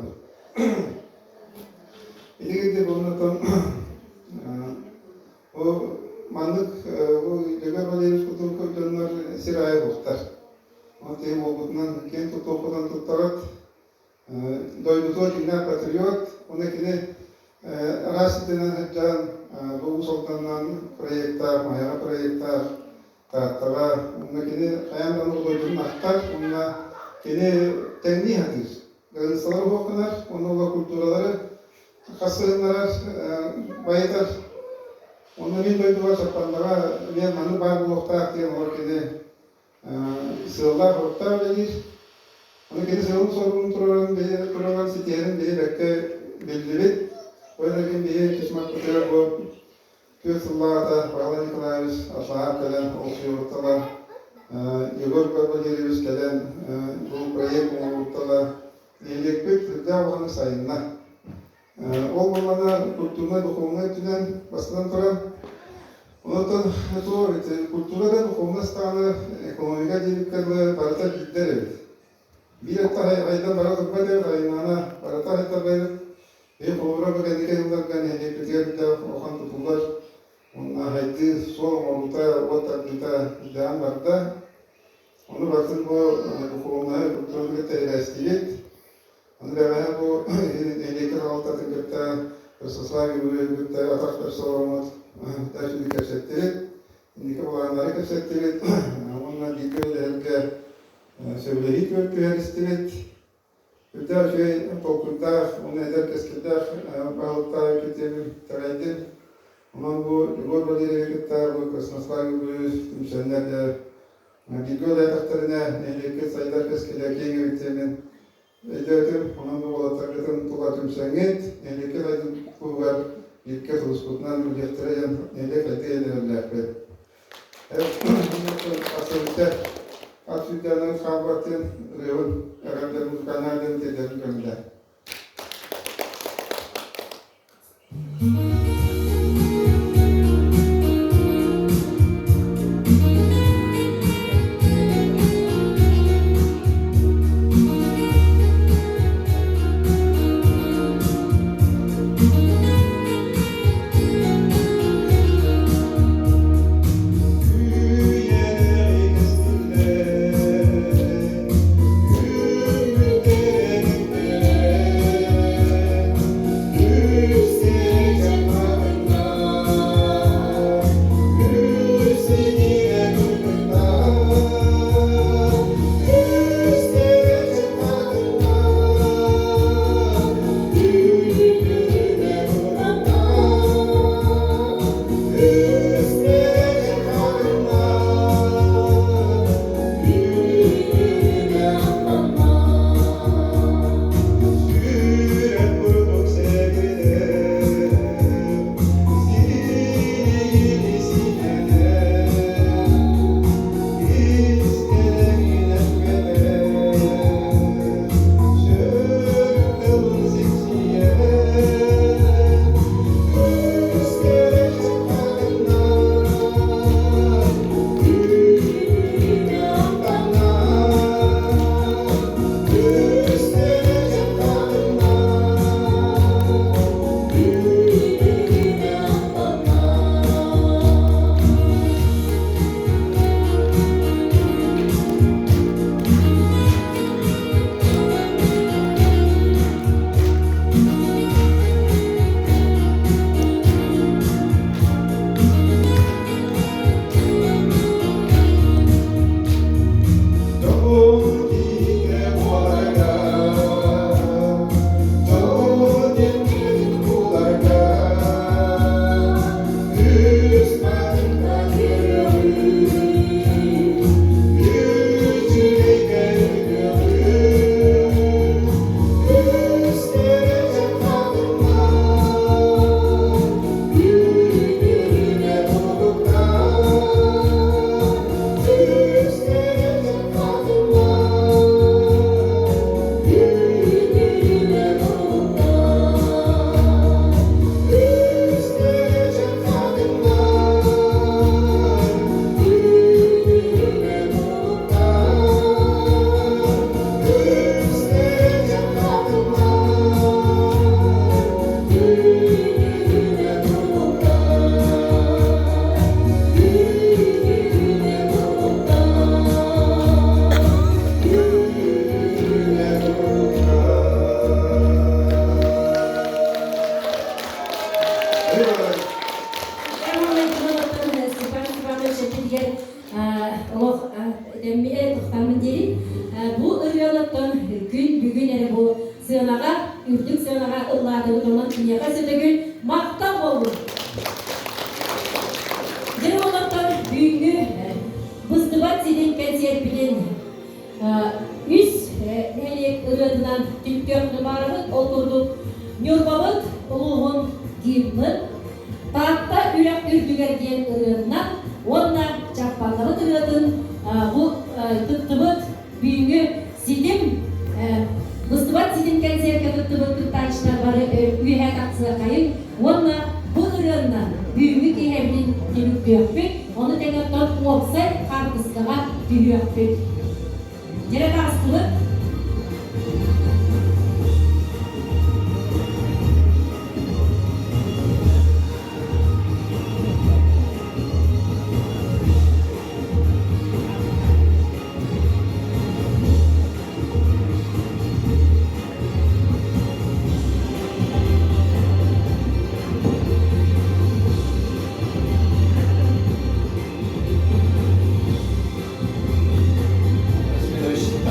İlgili bunu tam o mandık bu degar balerius kutul koyduğunlar siraya boktar. O tem olgundan kent topudan tutarak doydular yine patriot. Ona kine arasından heccan bu sultandan proyektar, maya proyektar tatara. Ona kine ayağından doydun aktar. Ona kine tenni hadir. Gönüller okunar. Onunla kültürleri kasırlar bayıtar. Onun bir doydular Japonlara bir manı var bu ortak diye orkede sığırlar ortak gelir. Onu kendi sığırın sorunun turağın siteyerin bir bekle belirli. O yüzden bir kişimak kutuyor bu Türkçülerde Bağla Nikolaevich Allah'a gelen okuyor ortalar. Yıllar kabul ediyoruz gelen bu proyekt ortalar. İyilik bir Türkçe olanı sayınlar. O bana kültürne dokunma tüden basından turan. Ondan sonra kültürde dokunma stanı ekonomika celiklerle barata gider evet. Bir hafta aydan bara tutma der ayına barata hatta böyle bir program kendike yıllardan ne kitiyer de okan tutular. Onlar haydi sol maluta o taklita devam vardı. Onu baktım bu dokunma kültürde terestilik. Andrea bu elektrik altı tıkırta Sosyal yürüyüşte atak personel taşıdı kesettirir. İndiki olanları kesettirir. Onunla dikkat ederken söyleyip örtüyer istirir. Üder şey toplumda onu eder keskilde balıkta ketemin teraydı. Ama bu böyle hareketler bu kısmaslar gibi düşüncenler gidiyor yataklarına nehlike sayılar keskilde kenge bitemin. Ederdim onun bu olatakların tuğatım senget nehlike sayılar kuvar ilke tuğuskutnan müdeftere nehlike ederler. Evet, asıllıkta Aslında kabupaten Reun, Eranggamus Kanadan tidak dikenal. Bu ırıyorluktan gün bugün ere bu sığınağa, ürdük sığınağa ılladığı zaman dünyaya söylediğin makta olur. Irıyorluktan büyüğü bızdıvat zilin kensiyer bilin üst neliyek ırıyordudan tülkök numarahıt oturduk Nürbavıt uluğun giyimli Taakta ürek ürdüger diyen ırığından onlar çappanları ırığın bu tıptıbıt büyüğü sidim Mıstıbat sidim kenserke tıptıbıt kırtayışlar barı üyhe taksıya kayıp onlar bu ırığından büyüğü ki hevlin gelip dökpük onu denetton oksay kartısıға dökpük Jere karstılık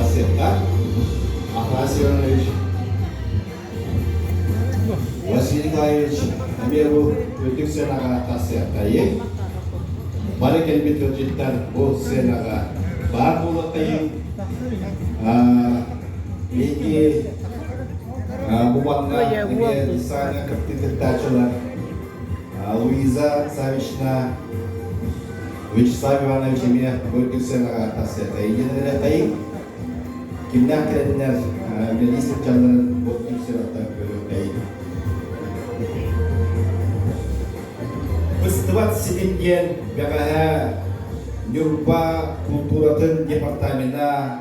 Así Николаевич Амеру Ötük Senaga tasiyatayı. Barikel bitirciler bu Senaga var bulutayım. Peki bu bana ini sana ketika Luiza Savishna Vyacheslav Ivanovic Emir Ötük Senaga tasiyatayı. Yine kimler krediler Melis Canlı'nın bu kimselerden görüldüğü. Festival Sidingen Bagaha Nyurba Kulturatın Departamenta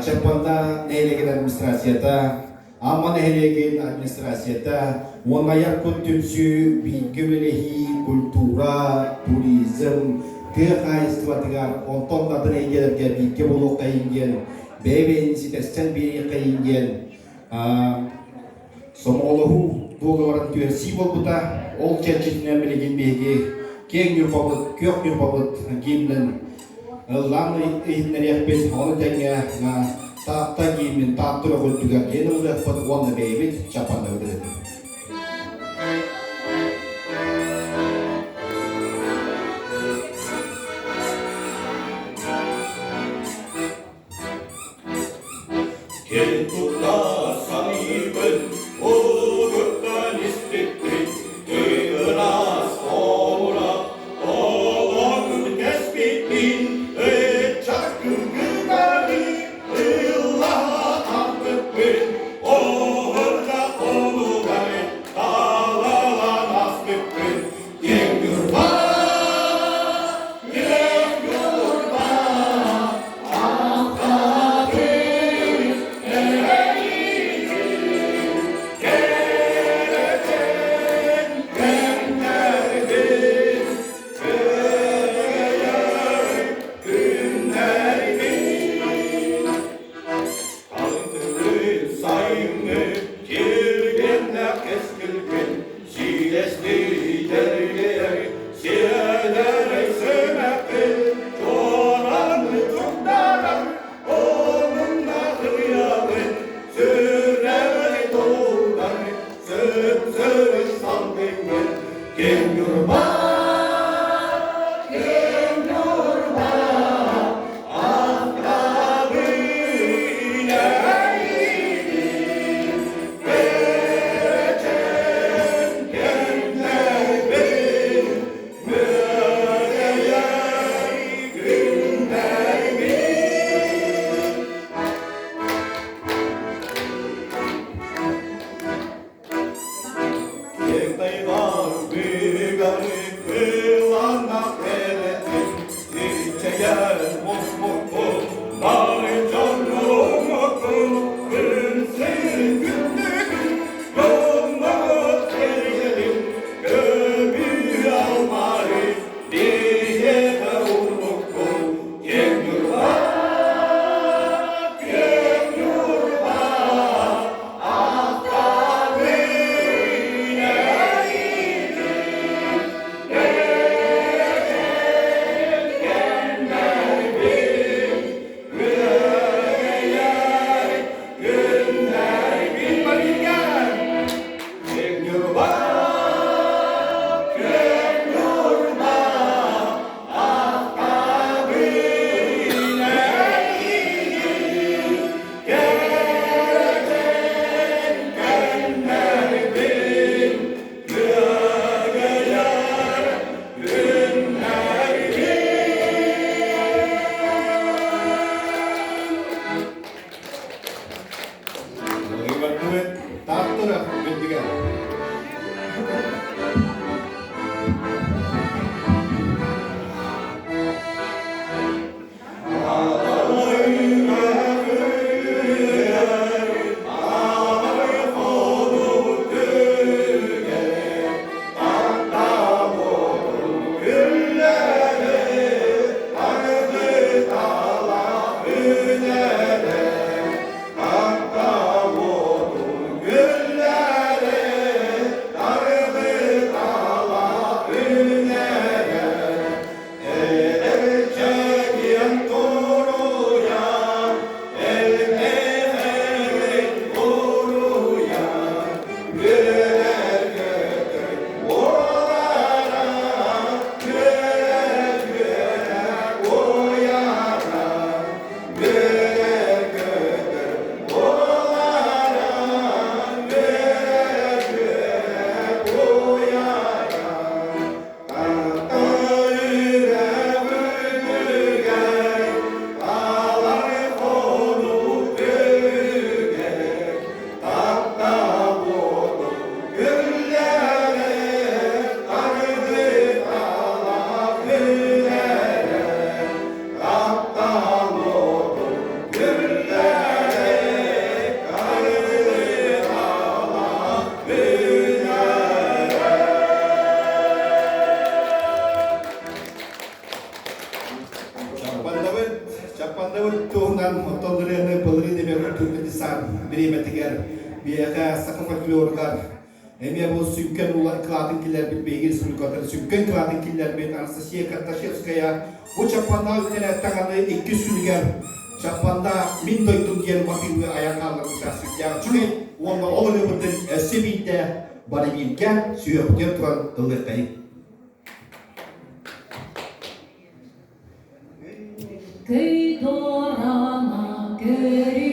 Çapanda Nehlegin Administrasiyata Ama Nehlegin Administrasiyata Wanayar Kuntümsü Bilgimelehi Kultura Turizm Kırkay Istivatgar Onton Dadın Eygelerge Bilgi Bulu Kayingen Bebe Sitesten Biri Kayingen Somolohu Doğruların tüyesi bulguda ol çerçevesinden bilgin bilgi keng yurpabıt, kök yurpabıt giyimden lanı eğitimleri yapız onu denge tahta giyimin tahtura kultuga yeni uğrafıt onunla beybit çapanda ödedi. Kentukla samibın Uruktan istikrin Kıyınas oğra Oğlan kesbitin Çakı gıdari Allah'a tanrık bir Oğurda kolu gari Dağlala nasbik bir Yengürba Yengürba bir sakın folklorlar. Emiye bu sümken olan kılatın killer bir beygir sülükatır. Sümken kılatın killer bir Anastasia Kartaşevskaya. Bu çapanda ülkeler tanıdığı iki sülüger. Çapanda min doytun yer makin ve ayak alır uçasık. Yani çünkü onda oğlu öbürden sebinde bana bilgen süyöpken turan ılıkayım. Köy dorama görür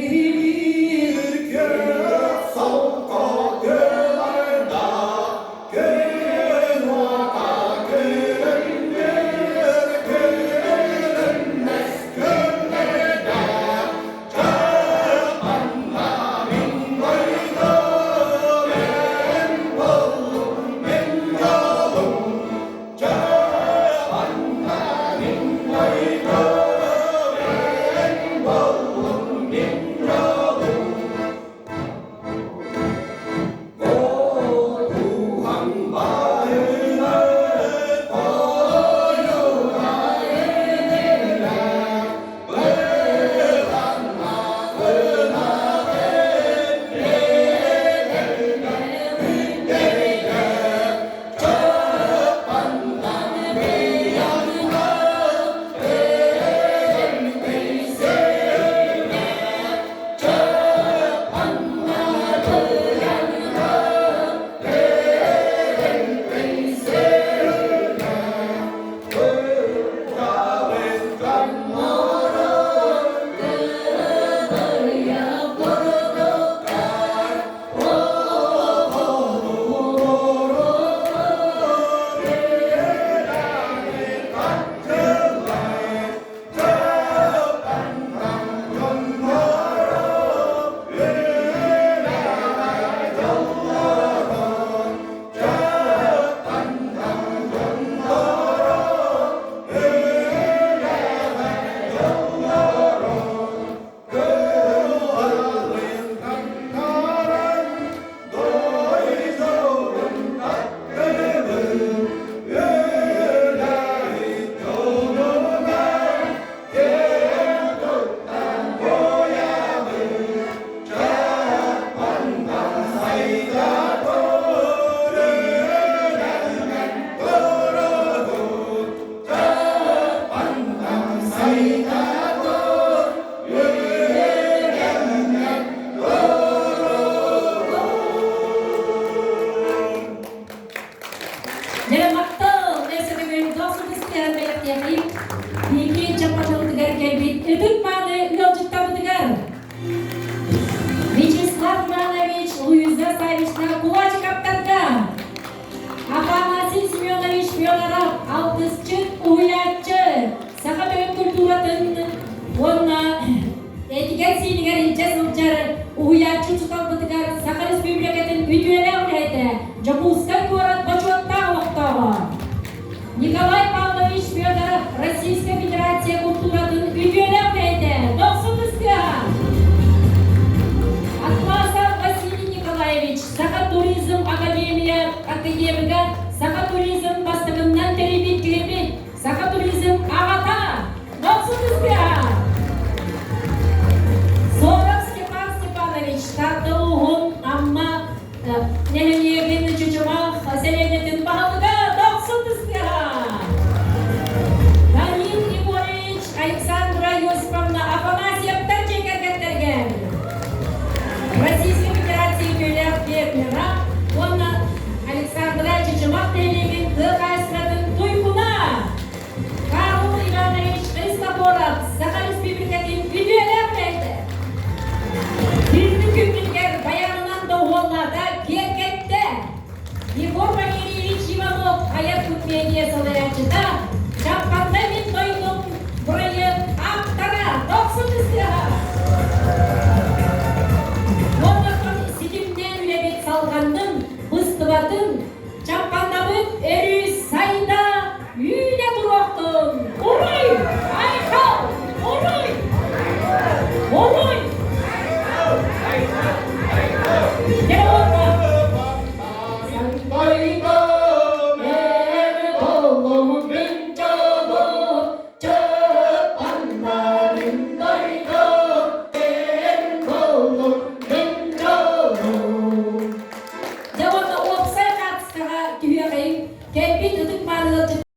Вячеслав Иванович, Луиза Савична, Кулач Каптарга, Афанасий Семенович Федоров, Алтысчы, Уячы, Сахатөйін культуратын, онна этигер синигер инчес ұлчары, Уячы чуталбытыгар, Саха Республикатын үтуелі ұлайты, Жапускай город Бачуатта оқтауы. Николай Павлович Федоров, Российская Федерация культуратын үтуелі ұлайты, 90-га. Атласов Василий Николаевич, Саха Туризм Академия, Саха Туризм бастығынан теребет келебет, Саха Туризм ағата, 90-га. Соров Степан Степанович, Тартылуғын, Амма, Нелемегін Чучумақ, Селенетін бағылыға, 90-га. Данил Егорович, Александра Йосиповна, Афанасьевтар чекергеттерген. Российской Федерации Юлия Фермера, онна Александра Чучумақ Телегин, Дырғайсыратын Туйкуна. Карл Иванович Христофоров, Саха Республикатын Видеолер келді. Бірді күмілгер баянынан да олларда кергетті. Егор Валерьевич Иванов, Аят Кутмедия Салаячыда,